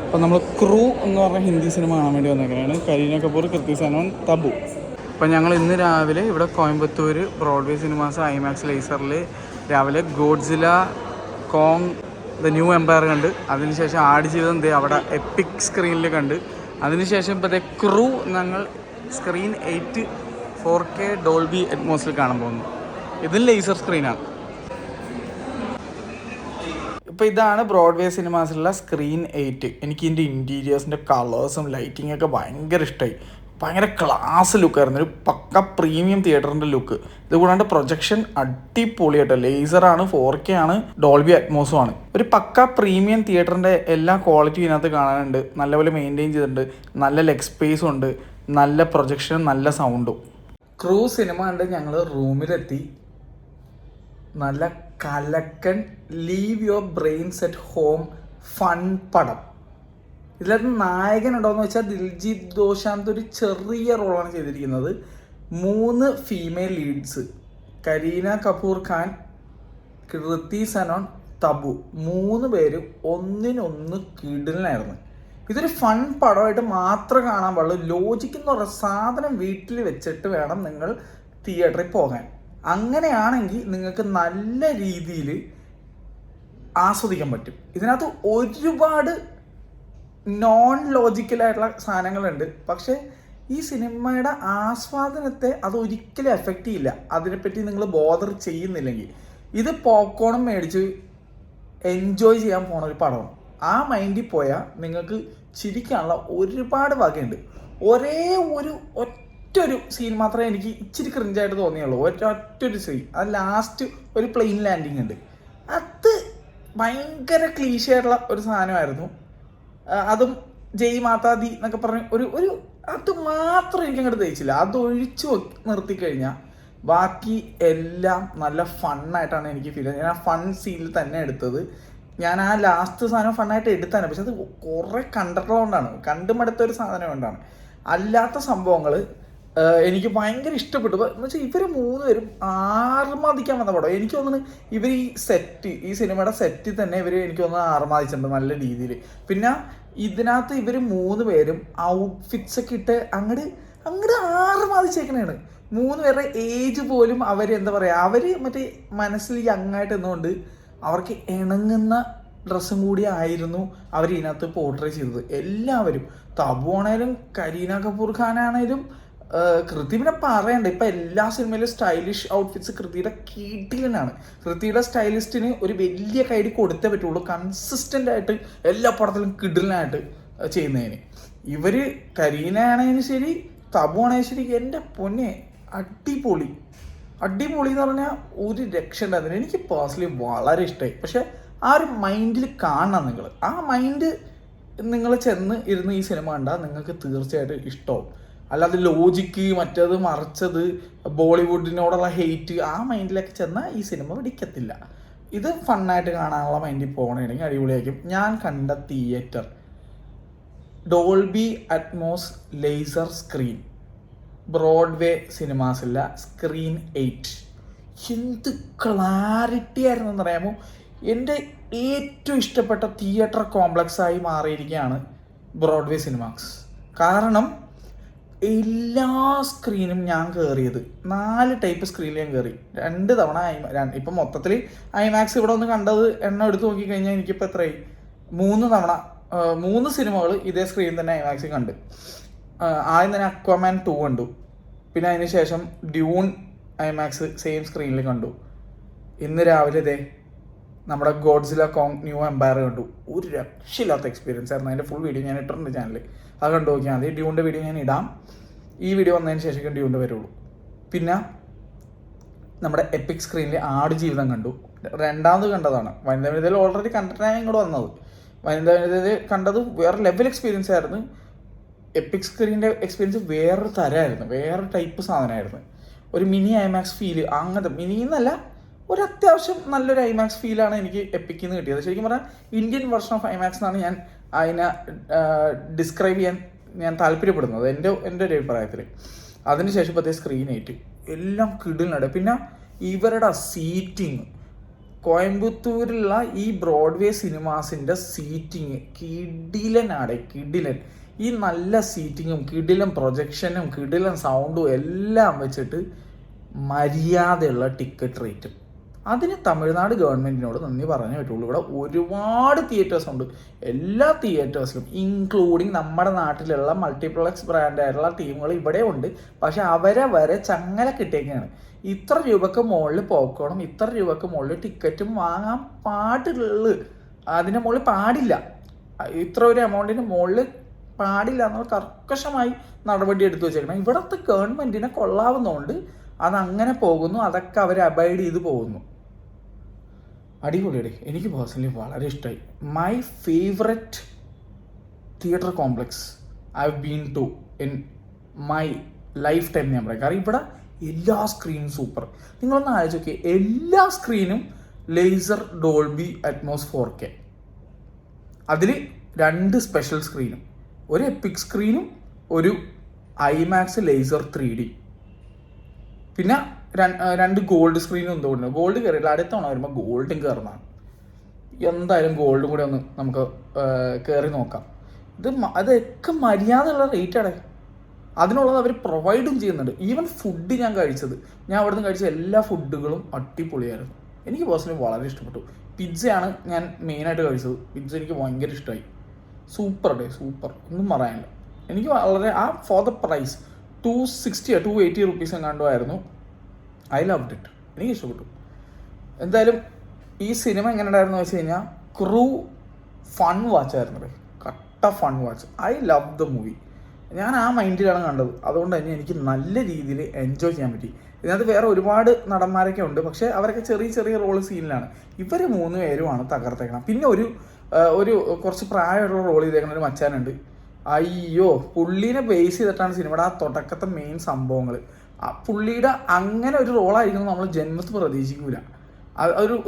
അപ്പോൾ നമ്മൾ ക്രൂ എന്ന് പറഞ്ഞ ഹിന്ദി സിനിമ കാണാൻ വേണ്ടി വന്നേക്കാണ്. കരീന കപൂർ, കൃതി സനോൻ, തബു. അപ്പോൾ ഞങ്ങൾ ഇന്ന് രാവിലെ ഇവിടെ കോയമ്പത്തൂർ ബ്രോഡ്വേ സിനിമാസ് ഐമാക്സ് ലേസറിൽ രാവിലെ Godzilla Kong The New Empire കണ്ട്. അതിനുശേഷം ആടുജീവിതം അവിടെ എപ്പിക് സ്ക്രീനിൽ കണ്ട്. അതിനുശേഷം ഇപ്പോഴത്തെ ക്രൂ ഞങ്ങൾ സ്ക്രീൻ 8 4K ഡോൾബി അറ്റ്മോസിൽ കാണാൻ പോകുന്നു. ഇതിൽ ലേസർ സ്ക്രീനാണ്. ഇപ്പോൾ ഇതാണ് ബ്രോഡ്വേ സിനിമാസിലുള്ള സ്ക്രീൻ 8. എനിക്ക് ഇതിൻ്റെ ഇൻറ്റീരിയേഴ്സിൻ്റെ കളേഴ്സും ലൈറ്റിംഗ് ഒക്കെ ഭയങ്കര ഇഷ്ടമായി. ഭയങ്കര ക്ലാസ് ലുക്കായിരുന്നു, ഒരു പക്ക പ്രീമിയം തിയേറ്ററിൻ്റെ ലുക്ക്. ഇതുകൂടാണ്ട് പ്രൊജക്ഷൻ അടിപൊളിയായിട്ട്, ലേസറാണ്, 4K ആണ്, ഡോൾബി അറ്റ്മോസും ആണ്. ഒരു പക്ക പ്രീമിയം തിയേറ്ററിൻ്റെ എല്ലാ ക്വാളിറ്റിയും ഇതിനകത്ത് കാണാനുണ്ട്. നല്ലപോലെ മെയിൻറ്റെയിൻ ചെയ്തിട്ടുണ്ട്. നല്ല ലെഗ് സ്പേസും ഉണ്ട്, നല്ല പ്രൊജക്ഷനും നല്ല സൗണ്ടും. ക്രൂ സിനിമ കണ്ട് ഞങ്ങൾ റൂമിലെത്തി. നല്ല കലക്കൻ leave your brains at home fun പടം. ഇതിലകത്ത് നായകനുണ്ടോയെന്ന് വെച്ചാൽ ദിൽജീത് ദോശാന്ത് ഒരു ചെറിയ റോളാണ് ചെയ്തിരിക്കുന്നത്. 3 ഫീമെയിൽ ലീഡ്സ്, കരീന കപൂർ ഖാൻ, കൃതി സനോൻ, തബു, 3 പേരും ഒന്നിനൊന്ന് കിടിലനായിരുന്നു. ഇതൊരു ഫൺ പടമായിട്ട് മാത്രം കാണാൻ പാടുള്ളൂ. ലോജിക് എന്ന് പറയുന്ന സാധനം വീട്ടിൽ വെച്ചിട്ട് വേണം നിങ്ങൾ തിയേറ്ററിൽ പോകാൻ. അങ്ങനെയാണെങ്കിൽ നിങ്ങൾക്ക് നല്ല രീതിയിൽ ആസ്വദിക്കാൻ പറ്റും. ഇതിനകത്ത് ഒരുപാട് നോൺ ലോജിക്കലായിട്ടുള്ള സാധനങ്ങളുണ്ട്. പക്ഷേ ഈ സിനിമയുടെ ആസ്വാദനത്തെ അതൊരിക്കലും എഫക്റ്റ് ചെയ്യില്ല, അതിനെപ്പറ്റി നിങ്ങൾ ബോദർ ചെയ്യുന്നില്ലെങ്കിൽ. ഇത് പോപ്കോണും മേടിച്ച് എൻജോയ് ചെയ്യാൻ പോണ ഒരു പടമാണ്. ആ മൈൻഡിൽ പോയാൽ നിങ്ങൾക്ക് ചിരിക്കാനുള്ള ഒരുപാട് വകയുണ്ട്. ഒറ്റൊരു സീൻ മാത്രമേ എനിക്ക് ഇച്ചിരി ക്രിഞ്ചായിട്ട് തോന്നിയുള്ളൂ. ഒറ്റൊരു സീൻ, അത് ലാസ്റ്റ് ഒരു പ്ലെയിൻ ലാൻഡിങ് ഉണ്ട്. അത് ഭയങ്കര ക്ലീശയായിട്ടുള്ള ഒരു സാധനമായിരുന്നു. അതും ജയ് മാതാദി എന്നൊക്കെ പറഞ്ഞ് ഒരു അത് മാത്രം എനിക്ക് അങ്ങോട്ട് തയ്ച്ചില്ല. അതൊഴിച്ചു നിർത്തിക്കഴിഞ്ഞാൽ ബാക്കി എല്ലാം നല്ല ഫണ്ണായിട്ടാണ് എനിക്ക് ഫീൽ ചെയ്തത്. ഞാൻ ആ ഫൺ സീനിൽ തന്നെ എടുത്തത്. ഞാൻ ആ ലാസ്റ്റ് സാധനം ഫണ്ണായിട്ട് എടുത്താണ്, പക്ഷെ അത് കുറേ കണ്ടിട്ടുള്ളതുകൊണ്ടാണ്, കണ്ടുമടുത്ത ഒരു സാധനം കൊണ്ടാണ്. അല്ലാത്ത സംഭവങ്ങൾ എനിക്ക് ഭയങ്കര ഇഷ്ടപ്പെട്ടു. എന്ന് വെച്ചാൽ ഇവർ 3 പേരും ആർമാദിക്കാൻ വന്ന പടം. എനിക്ക് തോന്നുന്നു ഇവർ ഈ സിനിമയുടെ സെറ്റിൽ തന്നെ എനിക്ക് തോന്നുന്നു ആർമാദിച്ചിട്ടുണ്ട് നല്ല രീതിയിൽ. പിന്നെ ഇതിനകത്ത് ഇവർ 3 പേരും ഔട്ട്ഫിറ്റ്സ് ഒക്കെ ഇട്ട് അങ്ങോട്ട് ആർമാദിച്ചേക്കണേണ്. 3 പേരുടെ ഏജ് പോലും എന്താ പറയുക, അവർ മറ്റേ മനസ്സിൽ യങ്ങായിട്ട് നിന്നുകൊണ്ട് അവർക്ക് ഇണങ്ങുന്ന ഡ്രസ്സും കൂടി ആയിരുന്നു അവർ ഇതിനകത്ത് പോർട്രേ ചെയ്തത്. എല്ലാവരും, തബു ആണേലും കരീന കപൂർ ഖാൻ ആണേലും കൃതി പിന്നെ പറയണ്ട. ഇപ്പം എല്ലാ സിനിമയിലും സ്റ്റൈലിഷ് ഔട്ട്ഫിറ്റ്സ് കൃതിയുടെ കീട്ടിലാണ്. കൃതിയുടെ സ്റ്റൈലിസ്റ്റിന് ഒരു വലിയ കൈഡി കൊടുത്തേ പറ്റുള്ളൂ കൺസിസ്റ്റൻ്റ് ആയിട്ട് എല്ലാ പടത്തിലും കിടിലനായിട്ട് ചെയ്യുന്നതിന്. ഇവർ കരീന ആണെങ്കിലും ശരി, തബു ആണെങ്കിലും ശരി, എൻ്റെ പൊന്നെ അടിപൊളി എന്ന് പറഞ്ഞാൽ ഒരു രക്ഷ ഉണ്ടായിരുന്നില്ല. എനിക്ക് പേഴ്സണലി വളരെ ഇഷ്ടമായി. പക്ഷെ ആ ഒരു മൈൻഡിൽ കാണണം നിങ്ങൾ. ആ മൈൻഡ് നിങ്ങൾ ചെന്ന് ഇരുന്ന് ഈ സിനിമ കണ്ടാൽ നിങ്ങൾക്ക് തീർച്ചയായിട്ടും ഇഷ്ടമാവും. അല്ലാതെ ലോജിക്ക്, മറ്റത് മറിച്ചത്, ബോളിവുഡിനോടുള്ള ഹെയ്റ്റ്, ആ മൈൻഡിലൊക്കെ ചെന്നാൽ ഈ സിനിമ പിടിക്കത്തില്ല. ഇത് ഫണ്ണായിട്ട് കാണാനുള്ള മൈൻഡിൽ പോകണമെങ്കിൽ അടിപൊളിയായിരിക്കും. ഞാൻ കണ്ട theatre Dolby Atmos laser screen, Broadway സിനിമാസില്ല, സ്ക്രീൻ 8. എന്ത് ക്ലാരിറ്റി ആയിരുന്നു എന്നറിയാമോ? എൻ്റെ ഏറ്റവും ഇഷ്ടപ്പെട്ട തിയേറ്റർ കോംപ്ലക്സായി മാറിയിരിക്കുകയാണ് ബ്രോഡ്വേ സിനിമാസ്. കാരണം എല്ലാ സ്ക്രീനും ഞാൻ കയറിയത് 4 ടൈപ്പ് സ്ക്രീനിൽ ഞാൻ കയറി. 2 തവണ ഇപ്പം മൊത്തത്തിൽ ഐമാക്സ് ഇവിടെ ഒന്ന് കണ്ടത് എണ്ണം എടുത്ത് നോക്കിക്കഴിഞ്ഞാൽ എനിക്കിപ്പോൾ എത്രയായി? 3 തവണ 3 സിനിമകൾ ഇതേ സ്ക്രീനിൽ തന്നെ ഐമാക്സിൽ കണ്ട്. ആദ്യം തന്നെ അക്വാമാൻ 2 കണ്ടു. പിന്നെ അതിന് ശേഷം ഡ്യൂൺ ഐമാക്സ് സെയിം സ്ക്രീനിൽ കണ്ടു. ഇന്ന് രാവിലെ നമ്മുടെ ഗോഡ്സില കോങ് ന്യൂ എംപയർ കണ്ടു. ഒരു രക്ഷയില്ലാത്ത എക്സ്പീരിയൻസ് ആയിരുന്നു. അതിൻ്റെ ഫുൾ വീഡിയോ ഞാൻ ഇട്ടിട്ടുണ്ട് ചാനലിൽ, അത് കണ്ടു നോക്കിയാൽ മതി. ഡ്യൂണിൻ്റെ വീഡിയോ ഞാൻ ഇടാം. ഈ വീഡിയോ വന്നതിന് ശേഷം ഡ്യൂണിൻ്റെ വരുള്ളൂ. പിന്നെ നമ്മുടെ എപ്പിക് സ്ക്രീനിൽ ആടുജീവിതം കണ്ടു. 2ാമത് കണ്ടതാണ്. വനിതാ വനിതയിൽ ഓൾറെഡി കണ്ടിട്ടാണ് ഇങ്ങോട്ട് വന്നത്. വനിതാ വനിതയിൽ കണ്ടത് വേറെ ലെവൽ എക്സ്പീരിയൻസ് ആയിരുന്നു. എപ്പിക് സ്ക്രീനിൻ്റെ എക്സ്പീരിയൻസ് വേറൊരു തരമായിരുന്നു, വേറെ ടൈപ്പ് സാധനമായിരുന്നു. ഒരു മിനി ഐമാക്സ് ഫീല്, അങ്ങനത്തെ മിനി എന്നല്ല, ഒരു അത്യാവശ്യം നല്ലൊരു ഐമാക്സ് ഫീലാണ് എനിക്ക് എപ്പിക്കിൽ നിന്ന് കിട്ടിയത്. ശരിക്കും പറഞ്ഞാൽ ഇന്ത്യൻ വെർഷൻ ഓഫ് ഐമാക്സ് എന്നാണ് ഞാൻ അതിനെ ഡിസ്ക്രൈബ് ചെയ്യാൻ ഞാൻ താല്പര്യപ്പെടുന്നത് എൻ്റെ ഒരു അഭിപ്രായത്തിൽ. അതിനുശേഷം ഇപ്പോഴത്തെ സ്ക്രീൻ 8 എല്ലാം കിടിലുണ്ട്. പിന്നെ ഇവരുടെ സീറ്റിങ് കോയമ്പത്തൂരിലുള്ള ഈ ബ്രോഡ്വേ സിനിമാസിൻ്റെ സീറ്റിങ് കിടിലൻ. ഈ നല്ല സീറ്റിങ്ങും കിടിലൻ പ്രൊജക്ഷനും കിടിലൻ സൗണ്ടും എല്ലാം വെച്ചിട്ട് മര്യാദയുള്ള ടിക്കറ്റ് റേറ്റും. അതിന് തമിഴ്നാട് ഗവൺമെൻറ്റിനോട് നന്ദി പറഞ്ഞേ പറ്റുള്ളൂ. ഇവിടെ ഒരുപാട് തിയേറ്റേഴ്സ് ഉണ്ട്. എല്ലാ തിയേറ്റേഴ്സിലും ഇൻക്ലൂഡിങ് നമ്മുടെ നാട്ടിലുള്ള മൾട്ടിപ്ലക്സ് ബ്രാൻഡായിട്ടുള്ള ടീമുകൾ ഇവിടെ ഉണ്ട്. പക്ഷെ അവരെ വരെ ചങ്ങല കിട്ടിയേക്കാണ്. ഇത്ര രൂപക്ക് മുകളിൽ പോപ്കോണും ഇത്ര രൂപക്ക് മുകളിൽ ടിക്കറ്റും വാങ്ങാൻ പാടുള്ളൂ. അതിൻ്റെ മുകളിൽ പാടില്ല. ഇത്ര ഒരു എമൗണ്ടിന് മുകളിൽ പാടില്ല എന്നുള്ള കർക്കശമായി നടപടി എടുത്തു വെച്ചേക്കണം. ഇവിടുത്തെ ഗവൺമെൻറ്റിനെ കൊള്ളാവുന്നതുകൊണ്ട് അതങ്ങനെ പോകുന്നു. അതൊക്കെ അവർ അബൈഡ് ചെയ്ത് പോകുന്നു. അടിപൊളിയടി. എനിക്ക് പേഴ്സണലി വളരെ ഇഷ്ടമായി. My favourite theatre complex I have been to in my lifetime ഞാൻ പറയാം. കാരണം ഇവിടെ എല്ലാ സ്ക്രീനും സൂപ്പർ. നിങ്ങളൊന്ന് ആലോചിച്ച് നോക്കിയേ, എല്ലാ സ്ക്രീനും ലേസർ ഡോൾബി അറ്റ്മോസ് 4K. അതിൽ 2 സ്പെഷ്യൽ സ്ക്രീനും, ഒരു എപ്പിക് സ്ക്രീനും ഒരു ഐമാക്സ് ലേസർ 3D, പിന്നെ 2 ഗോൾഡ് സ്ക്രീനും എന്തുകൊണ്ട്. ഗോൾഡ് കയറിയില്ല, അടുത്ത തവണ വരുമ്പോൾ ഗോൾഡും കയറുന്നതാണ്. എന്തായാലും ഗോൾഡും കൂടെ ഒന്ന് നമുക്ക് കയറി നോക്കാം. അതൊക്കെ മര്യാദയുള്ള റേറ്റാണ്. അതിനുള്ളത് അവർ പ്രൊവൈഡും ചെയ്യുന്നുണ്ട്. ഈവൻ ഫുഡ് ഞാൻ അവിടുന്ന് കഴിച്ച എല്ലാ ഫുഡുകളും അടിപൊളിയായിരുന്നു. എനിക്ക് പേഴ്സണലി വളരെ ഇഷ്ടപ്പെട്ടു. പിസ്സയാണ് ഞാൻ മെയിനായിട്ട് കഴിച്ചത്. പിസ്സ എനിക്ക് ഭയങ്കര ഇഷ്ടമായി. സൂപ്പർ, ഒന്നും പറയാനില്ല. എനിക്ക് വളരെ ഫോർ ദ പ്രൈസ് 280 റുപ്പീസ് എങ്ങാണ്ടുമായിരുന്നു. I loved it. എനിക്ക് ഇഷ്ടപ്പെട്ടു. എന്തായാലും ഈ സിനിമ എങ്ങനെ ഉണ്ടായിരുന്നു വെച്ച് കഴിഞ്ഞാൽ ക്രൂ ഫൺ വാച്ചായിരുന്നു. കട്ട fun watch. I love the movie. ഞാൻ ആ മൈൻഡിലാണ് കണ്ടത്. അതുകൊണ്ട് തന്നെ എനിക്ക് നല്ല രീതിയിൽ എൻജോയ് ചെയ്യാൻ പറ്റി. ഇതിനകത്ത് വേറെ ഒരുപാട് നടന്മാരൊക്കെ ഉണ്ട്. പക്ഷേ അവരൊക്കെ ചെറിയ റോൾ സീനിലാണ്. ഇവർ 3 പേരുമാണ് തകർത്തേക്കണം. പിന്നെ ഒരു കുറച്ച് പ്രായമുള്ള റോൾ ചെയ്തേക്കുന്ന ഒരു മച്ചാനുണ്ട്. അയ്യോ, പുള്ളീനെ ബേസ് ചെയ്തിട്ടാണ് സിനിമയുടെ ആ തുടക്കത്തെ മെയിൻ സംഭവങ്ങൾ. പുള്ളിയുടെ അങ്ങനെ ഒരു റോളായിരിക്കണം നമ്മൾ ജന്മത്ത് പ്രതീക്ഷിക്കൂല.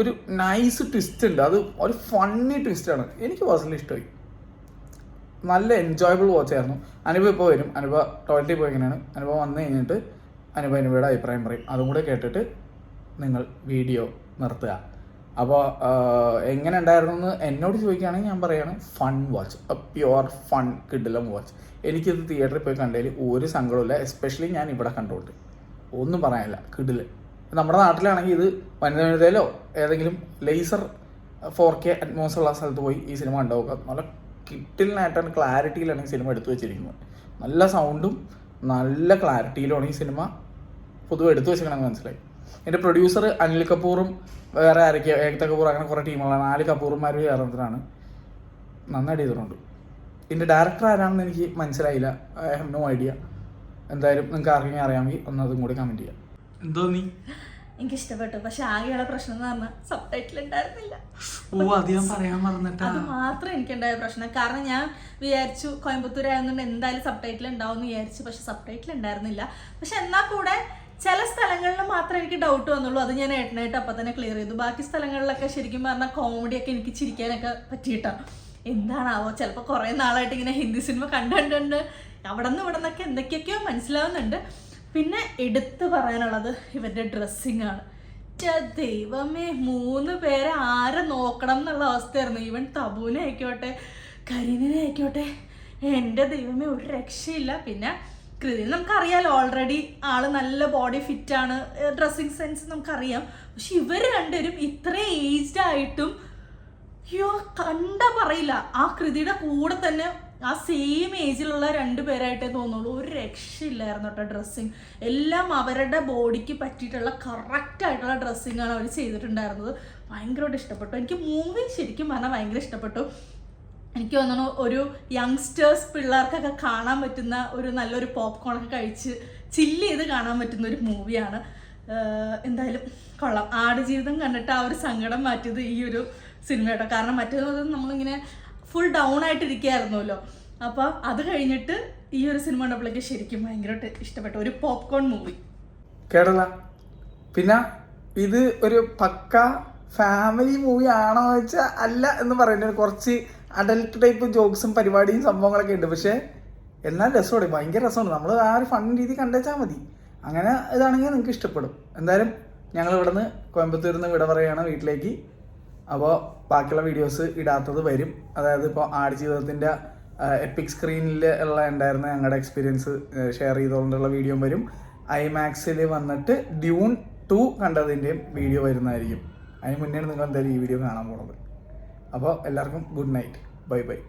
ഒരു നൈസ് ട്വിസ്റ്റ് ഉണ്ട്. അത് ഒരു ഫണ്ണി ട്വിസ്റ്റാണ്. എനിക്ക് പേഴ്സണലി ഇഷ്ടമായി. നല്ല എൻജോയബിൾ വാച്ചായിരുന്നു. അനുഭവം ഇപ്പോൾ വരും. അനുഭവം ടോയ്ലറ്റിൽ പോയി എങ്ങനെയാണ്. അനുഭവം വന്നു കഴിഞ്ഞിട്ട് അനുഭവയുടെ അഭിപ്രായം പറയും. അതും കൂടെ കേട്ടിട്ട് നിങ്ങൾ വീഡിയോ നിർത്തുക. അപ്പോൾ എങ്ങനെ ഉണ്ടായിരുന്നു എന്ന് എന്നോട് ചോദിക്കുകയാണെങ്കിൽ ഞാൻ പറയുകയാണ് ഫൺ വാച്ച്, പ്യുവർ ഫൺ കിഡിലം വാച്ച്. എനിക്കിത് തിയേറ്ററിൽ പോയി കണ്ടതിൽ ഒരു സങ്കടമില്ല. എസ്പെഷ്യലി ഞാൻ ഇവിടെ കണ്ടുകൊണ്ട് ഒന്നും പറയാനില്ല. കിഡില്. നമ്മുടെ നാട്ടിലാണെങ്കിൽ ഇത് വനിതയിലോ ഏതെങ്കിലും ലേസർ 4K അറ്റ്മോസ് ഉള്ള സ്ഥലത്ത് പോയി ഈ സിനിമ കണ്ടുപോകുക. നല്ല കിഡിലിനായിട്ടാണ്, ക്ലാരിറ്റിയിലാണ് ഈ സിനിമ എടുത്തു വെച്ചിരിക്കുന്നത്. നല്ല സൗണ്ടും നല്ല ക്ലാരിറ്റിയിലുമാണ് ഈ സിനിമ പൊതുവെ എടുത്തു വെച്ചിരിക്കണമെന്ന് മനസ്സിലായി. എൻ്റെ പ്രൊഡ്യൂസർ അനിൽ കപൂറും വേറെ ആരൊക്കെയോ ഏകത കപൂർ, അങ്ങനെ കുറേ ടീമുകളാണ്. 4 കപൂർമാർ ചേർന്നിട്ടാണ് നന്നായിട്ട് ചെയ്തിട്ടുണ്ട്. ഇതിൻ്റെ ഡയറക്ടർ ആരാണെന്ന് എനിക്ക് മനസ്സിലായില്ല. I have no idea. എന്തായാലും നിങ്ങൾക്ക് ആർക്കെങ്കിലും അറിയാമെങ്കിൽ ഒന്നതും കൂടി കമൻറ്റ് ചെയ്യാം. എന്തോ നീ എനിക്ക് ഇഷ്ടപ്പെട്ടു. പക്ഷെ ആകെയുള്ള പ്രശ്നം എന്ന് പറഞ്ഞാൽ സബ് ടൈറ്റിൽ ഉണ്ടായിരുന്നില്ല. അത് മാത്രം എനിക്കുണ്ടായ പ്രശ്നം. കാരണം ഞാൻ വിചാരിച്ചു കോയമ്പത്തൂർ ആയതുകൊണ്ട് എന്തായാലും സബ് ടൈറ്റിൽ ഉണ്ടാവും എന്ന് വിചാരിച്ചു. പക്ഷെ സബ് ടൈറ്റിൽ ഉണ്ടായിരുന്നില്ല. പക്ഷെ എന്നാൽ കൂടെ ചില സ്ഥലങ്ങളിൽ മാത്രമേ എനിക്ക് ഡൗട്ട് വന്നുള്ളൂ. അത് ഞാൻ ഏട്ടനായിട്ട് അപ്പം തന്നെ ക്ലിയർ ചെയ്തു. ബാക്കി സ്ഥലങ്ങളിലൊക്കെ ശരിക്കും പറഞ്ഞാൽ കോമഡിയൊക്കെ എനിക്ക് ചിരിക്കാനൊക്കെ പറ്റിയിട്ടാണ്. എന്താണാവോ, ചിലപ്പോൾ കുറേ നാളായിട്ട് ഇങ്ങനെ ഹിന്ദി സിനിമ കണ്ടിട്ടുണ്ട്. അവിടെ നിന്നൊക്കെ എന്തൊക്കെയൊക്കെയോ മനസ്സിലാവുന്നുണ്ട്. പിന്നെ എടുത്തു പറയാനുള്ളത് ഇവരുടെ ഡ്രസ്സിങ് ആണ്. ദൈവമേ, 3 പേരെ ആരെ നോക്കണം എന്നുള്ള അവസ്ഥയായിരുന്നു. ഈവൻ തബൂനെ ആയിക്കോട്ടെ കരീനിനെ ആയിക്കോട്ടെ, എൻ്റെ ദൈവമേ ഒരു രക്ഷയില്ല. പിന്നെ കൃതിയിൽ നമുക്കറിയാലോ, ഓൾറെഡി ആള് നല്ല ബോഡി ഫിറ്റാണ്, ഡ്രസ്സിങ് സെൻസ് നമുക്കറിയാം. പക്ഷെ ഇവർ രണ്ടുപേരും ഇത്ര ഏജ്ഡ് ആയിട്ടും അയ്യോ കണ്ടാ പറയില്ല. ആ കൃതിയുടെ കൂടെ തന്നെ ആ സെയിം ഏജിലുള്ള 2 പേരായിട്ടേ തോന്നുള്ളൂ. ഒരു രക്ഷയില്ലായിരുന്നു കേട്ടോ ഡ്രസ്സിങ്. എല്ലാം അവരുടെ ബോഡിക്ക് പറ്റിയിട്ടുള്ള കറക്റ്റായിട്ടുള്ള ഡ്രസ്സിങ്ങാണ് അവർ ചെയ്തിട്ടുണ്ടായിരുന്നത്. ഭയങ്കരമായിട്ട് ഇഷ്ടപ്പെട്ടു. എനിക്ക് മൂവി ശരിക്കും പറഞ്ഞാൽ ഭയങ്കര ഇഷ്ടപ്പെട്ടു. എനിക്ക് തോന്നുന്നു ഒരു യങ്സ്റ്റേഴ്സ് പിള്ളേർക്കൊക്കെ കാണാൻ പറ്റുന്ന ഒരു നല്ലൊരു പോപ്കോണൊക്കെ കഴിച്ച് ചില്ല് ചെയ്ത് കാണാൻ പറ്റുന്ന ഒരു മൂവിയാണ്. എന്തായാലും കൊള്ളാം. ആടുജീവിതം കണ്ടിട്ട് ആ ഒരു സങ്കടം മാറ്റിയത് ഈ ഒരു സിനിമയുടെ. കാരണം മറ്റേത് നമ്മളിങ്ങനെ ഫുൾ ഡൗൺ ആയിട്ടിരിക്കുകയായിരുന്നല്ലോ. അപ്പോൾ അത് കഴിഞ്ഞിട്ട് ഈ ഒരു സിനിമ കണ്ടപ്പോഴേക്ക് ശരിക്കും ഭയങ്കരമായിട്ട് ഇഷ്ടപ്പെട്ടു. ഒരു പോപ്കോൺ മൂവി കേരള. പിന്നെ ഇത് ഒരു പക്ക ഫാമിലി മൂവി ആണോ വെച്ചാൽ അല്ല എന്ന് പറയുന്നത്. കുറച്ച് അഡൽട്ട് ടൈപ്പ് ജോക്സും പരിപാടിയും സംഭവങ്ങളൊക്കെ ഉണ്ട്. പക്ഷേ എന്നാൽ രസമാണ്, ഭയങ്കര രസമാണ്. നമ്മൾ ആ ഒരു ഫൺ രീതി കണ്ടുവച്ചാൽ മതി. അങ്ങനെ ഇതാണെങ്കിൽ നിങ്ങൾക്ക് ഇഷ്ടപ്പെടും. എന്തായാലും ഞങ്ങൾ ഇവിടെ നിന്ന് കോയമ്പത്തൂരിൽ നിന്ന് വിട പറയുകയാണ് വീട്ടിലേക്ക്. അപ്പോൾ ബാക്കിയുള്ള വീഡിയോസ് ഇടാത്തത് വരും. അതായത് ഇപ്പോൾ ആടുജീവിതത്തിൻ്റെ എപ്പിക് സ്ക്രീനിൽ ഉള്ള ഉണ്ടായിരുന്ന ഞങ്ങളുടെ എക്സ്പീരിയൻസ് ഷെയർ ചെയ്തുകൊണ്ടുള്ള വീഡിയോ വരും. ഐമാക്സിൽ വന്നിട്ട് ഡ്യൂൺ 2 കണ്ടതിൻ്റെയും വീഡിയോ വരുന്നതായിരിക്കും. അതിന് മുന്നേ നിങ്ങൾ എന്തായാലും ഈ വീഡിയോ കാണാൻ പോകുന്നത്. അപ്പോൾ എല്ലാവർക്കും ഗുഡ് നൈറ്റ്, ബൈ ബൈ.